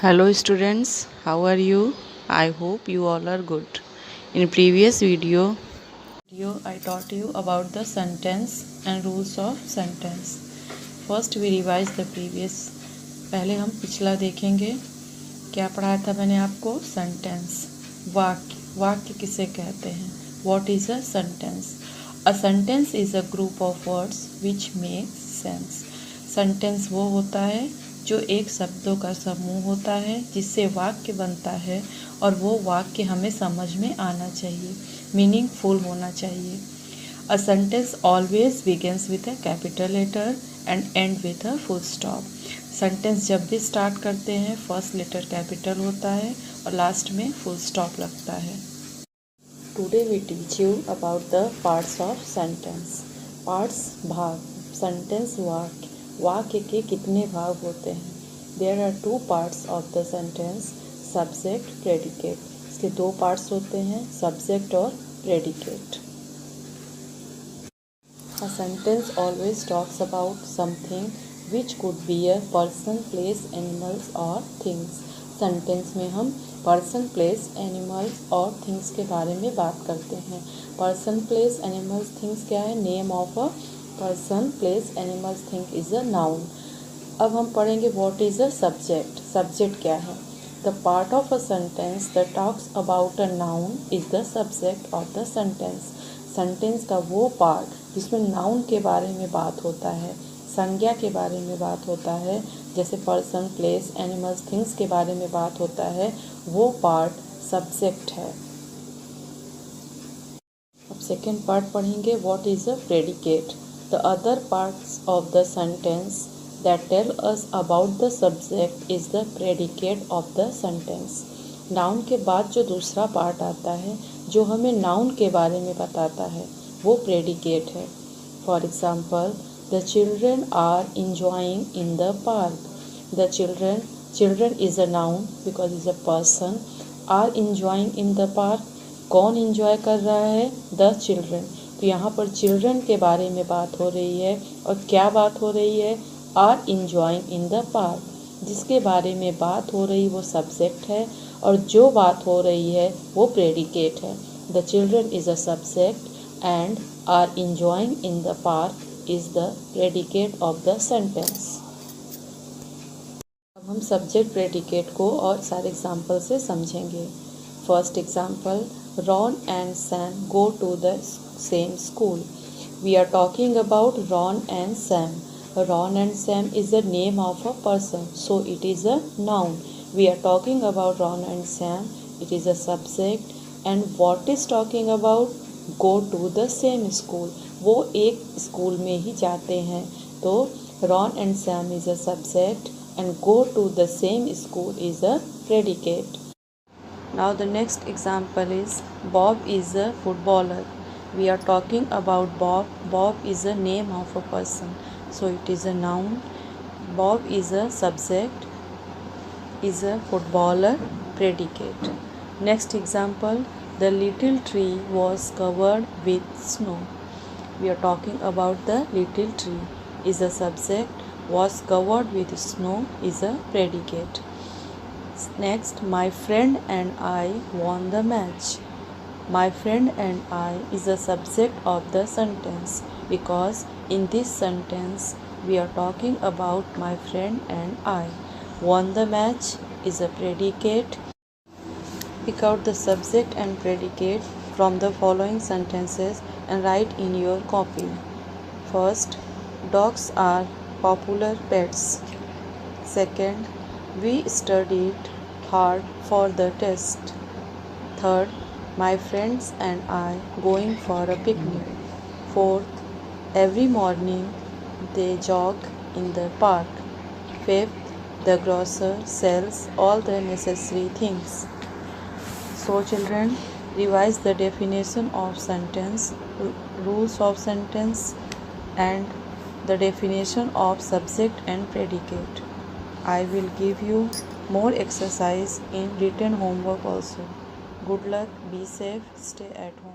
Hello students, how are you? I hope you all are good. In previous video I taught you about the sentence and rules of sentence. First we revise the previous. पहले हम पिछला देखेंगे. क्या पढ़ाया था मैंने आपको? Sentence, वाक्य. वाक्य किसे कहते हैं? What is a sentence? A sentence is a group of words which make sense. Sentence वो होता है जो एक शब्दों का समूह होता है जिससे वाक्य बनता है और वो वाक्य हमें समझ में आना चाहिए, मीनिंगफुल होना चाहिए. A sentence always begins with a capital letter and end with a full stop. Sentence जब भी स्टार्ट करते हैं फर्स्ट लेटर कैपिटल होता है और लास्ट में फुल स्टॉप लगता है. Today we teach you about the parts of sentence. Parts भाग. सेंटेंस वाक्य. वाक्य के कितने भाग होते हैं? There are two parts of the sentence, subject, predicate. इसके दो पार्ट्स होते हैं, सब्जेक्ट और predicate. A sentence always talks about something which could be a person, place, animals और थिंग्स. सेंटेंस में हम पर्सन, प्लेस, एनिमल्स और थिंग्स के बारे में बात करते हैं. पर्सन, प्लेस, एनिमल्स, थिंग्स क्या है? Name of a person, place, animals, thing is a noun. अब हम पढ़ेंगे what is a subject. Subject क्या है? The part of a sentence that talks about a noun is the subject of the sentence. Sentence का वो part जिसमें noun के बारे में बात होता है, संज्ञा के बारे में बात होता है, जैसे पर्सन, प्लेस, एनिमल्स, थिंग्स के बारे में बात होता है, वो पार्ट सब्जेक्ट है. अब सेकेंड पार्ट पढ़ेंगे what is a predicate. The other parts of the sentence that tell us about the subject is the predicate of the sentence. Noun के बाद जो दूसरा पार्ट आता है जो हमें नाउन के बारे में बताता है वो प्रेडिकेट है. For example, the children are enjoying in the park. The children is a noun because is a person. Are enjoying in the park. कौन इंजॉय कर रहा है? The children. तो यहाँ पर चिल्ड्रन के बारे में बात हो रही है और क्या बात हो रही है? Are enjoying in the park. जिसके बारे में बात हो रही वो सब्जेक्ट है और जो बात हो रही है वो प्रेडिकेट है. The children is a subject and are enjoying in the park is the predicate of the sentence. अब हम सब्जेक्ट प्रेडिकेट को और सारे एग्जाम्पल से समझेंगे. First example, Ron and Sam go to the same school. We are talking about Ron and Sam. Ron and Sam is the name of a person, so it is a noun. We are talking about Ron and Sam. It is a subject. And what is talking about? Go to the same school. वो एक school में ही जाते हैं. तो Ron and Sam is a subject and go to the same school is a predicate. Now the next example is Bob is a footballer. We are talking about Bob. Bob is a name of a person, so it is a noun. Bob is a subject, is a footballer, predicate. Next example, the little tree was covered with snow. We are talking about the little tree, is a subject, was covered with snow is a predicate. Next, my friend and I won the match. My friend and I is a subject of the sentence because in this sentence we are talking about my friend and I. Won the match is a predicate. Pick out the subject and predicate from the following sentences and write in your copy. First, dogs are popular pets. Second, we studied hard for the test. Third, my friends and I going for a picnic. Fourth, every morning they jog in the park. Fifth, the grocer sells all the necessary things. So children, revise the definition of sentence, rules of sentence and the definition of subject and predicate. I will give you more exercise in written homework also. Good luck, be safe, stay at home.